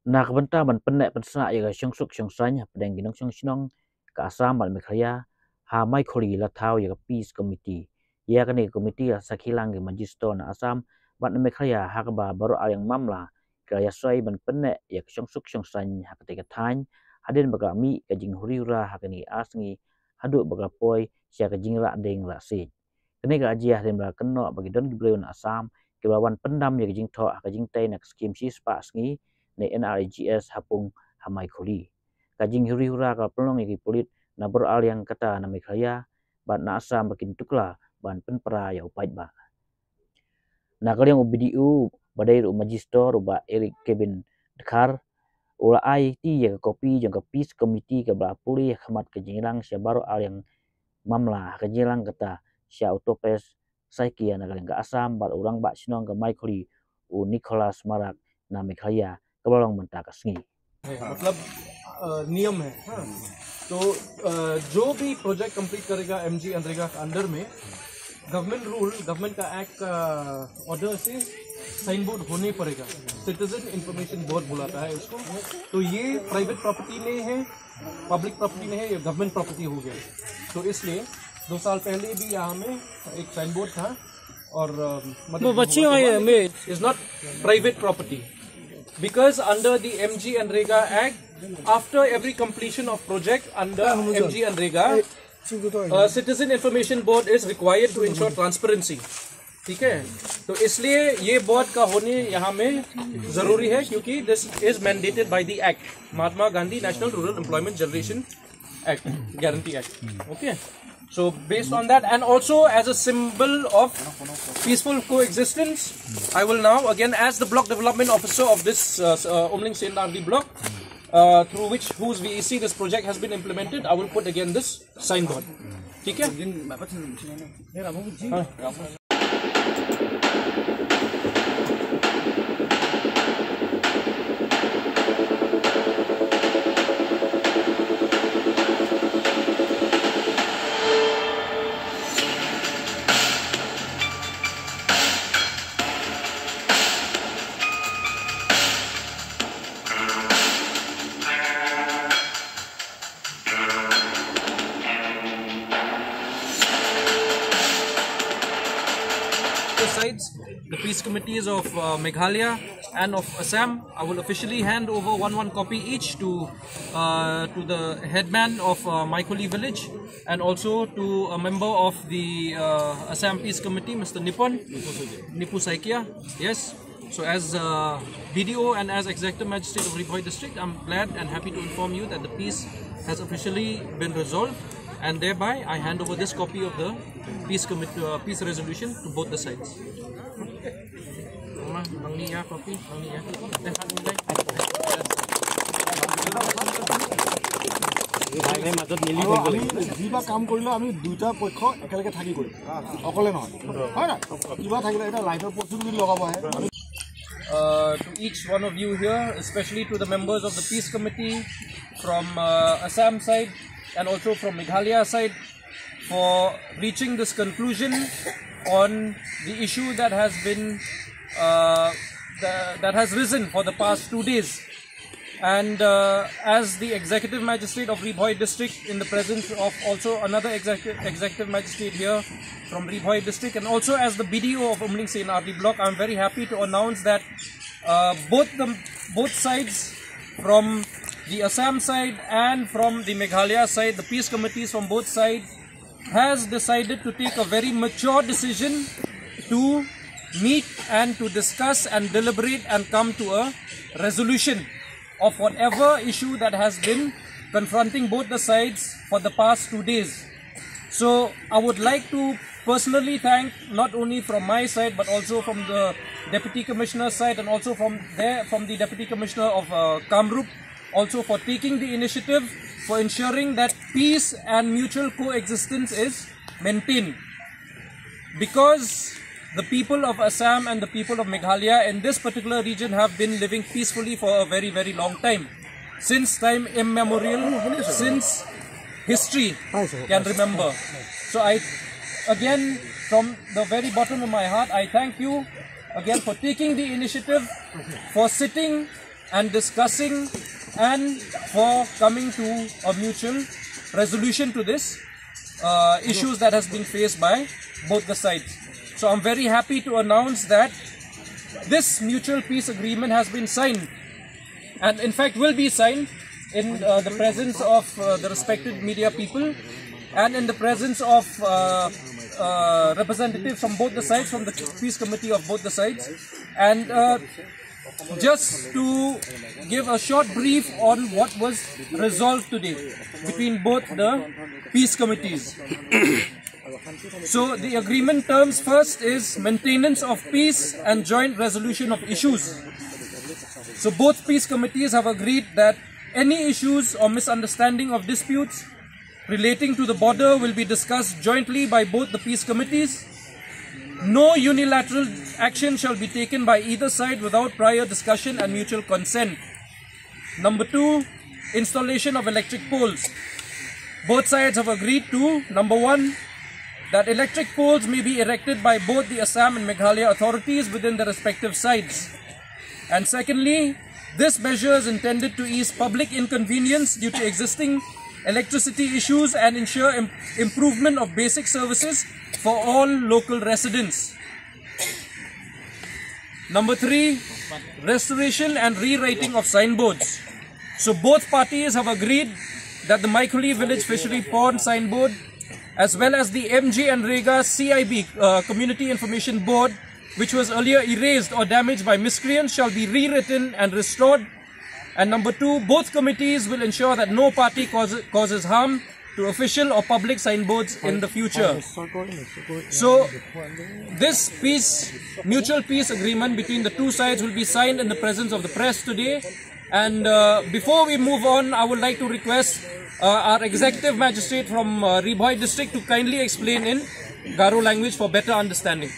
Nak benta ban penek pensna ya syong suk syong sanya pedang ginong syong sinong ke Assam ban Meghalaya ha Maikhuli la thau ya peace committee ya kani committee la sakhilang ge magisto na Assam ban Meghalaya ha ba baru al yang mamla ke ya swai ban penek ya syong suk syong sanya ha ketika than hadin baga mi ke jing huriura ha kani asngi hadu baga poi sia ke jing ra ding ra si kani ga ajiah den ba kenno bagi don gibreu na Assam ke bawan pendam ya ke jing tho ha ke jing tai nak skim si spa asngi ne NRGS hapung hamai khuli kajing huri hura ka pelong iki pulit na beral yang kata na Meghalaya ban na Assam bakin tukla ban penpera ya upait ba na kaliang UBDU badai ru magister ba Eric Kevin Dekar ula ai ti ya kopi jang ka peace committee ka ba puli khamat ke jingrang sia baru al yang mamla ke jingrang kata sia utopes saikia na kaliang ka Assam bar urang ba sinong ka Maikhuli u Nicholas Marak na Meghalaya कबलोंग बनता कसंगी मतलब नियम है तो जो भी project complete करेगा MG अनरेगा के under में गवर्नमेंट का एक्ट का ऑर्डर से साइन बोर्ड होने पड़ेगा सिटीजन इंफॉर्मेशन बोर्ड बुलाता है इसको तो ये प्राइवेट प्रॉपर्टी में है पब्लिक प्रॉपर्टी में है ये गवर्नमेंट प्रॉपर्टी हो गया तो इसलिए 2 साल पहले भी यहाँ में एक साइन बोर्ड था और मतलब is not private property because under the MG and Rega Act, after every completion of project under MG and Rega, Citizen Information Board is required to ensure transparency. ठीक है तो इसलिए ये बोर्ड का होने यहाँ में जरूरी है क्योंकि this is mandated by the Act, Mahatma Gandhi National Rural Employment Generation Act, Guarantee Act. Okay. So based on that and also as a symbol of peaceful coexistence, I will now again as the block development officer of this Umling Sendardi block through whose VEC this project has been implemented, I will put again this signboard. ठीक है? The peace committees of Meghalaya and of Assam, I will officially hand over one copy each to the headman of Maikhuli village and also to a member of the Assam Peace Committee, Mr. Nipu Saikia. Yes. So as BDO and as Executive Magistrate of Ribhoi District, I'm glad and happy to inform you that the peace has officially been resolved, and thereby I hand over this copy of the peace resolution to both the sides. To each one of you here, especially to the members of the peace committee from Assam side and also from Meghalaya side, for reaching this conclusion on the issue that has been that has risen for the past 2 days. And as the Executive Magistrate of Ribhoi District, in the presence of also another Executive Magistrate here from Ribhoi District, and also as the BDO of Umling Senardi block, I am very happy to announce that both sides, from the Assam side and from the Meghalaya side, the peace committees from both sides has decided to take a very mature decision to meet and to discuss and deliberate and come to a resolution of whatever issue that has been confronting both the sides for the past 2 days. So I would like to personally thank, not only from my side but also from the Deputy Commissioner's side and also from the Deputy Commissioner of Kamrup, also for taking the initiative for ensuring that peace and mutual coexistence is maintained. Because the people of Assam and the people of Meghalaya in this particular region have been living peacefully for a very, very long time. Since time immemorial, since history can remember. So I, again, from the very bottom of my heart, I thank you again for taking the initiative, for sitting and discussing and for coming to a mutual resolution to this issues that has been faced by both the sides. So I'm very happy to announce that this mutual peace agreement has been signed, and in fact will be signed in the presence of the respected media people and in the presence of representatives from both the sides, from the peace committee of both the sides. And just to give a short brief on what was resolved today between both the peace committees. So the agreement terms first is maintenance of peace and joint resolution of issues. So both peace committees have agreed that any issues or misunderstanding of disputes relating to the border will be discussed jointly by both the peace committees. No unilateral action shall be taken by either side without prior discussion and mutual consent. Number 2, installation of electric poles. Both sides have agreed to, number 1, that electric poles may be erected by both the Assam and Meghalaya authorities within their respective sides. And secondly, this measure is intended to ease public inconvenience due to existing electricity issues and ensure improvement of basic services for all local residents. Number 3, restoration and rewriting of signboards. So both parties have agreed that the Maikhuli village fishery pond signboard as well as the MG and Rega CIB Community Information Board, which was earlier erased or damaged by miscreants, shall be rewritten and restored. And number 2, both committees will ensure that no party causes harm to official or public signboards in the future. So this mutual peace agreement between the two sides will be signed in the presence of the press today. And before we move on, I would like to request our executive magistrate from Ribhoi district to kindly explain in Garo language for better understanding.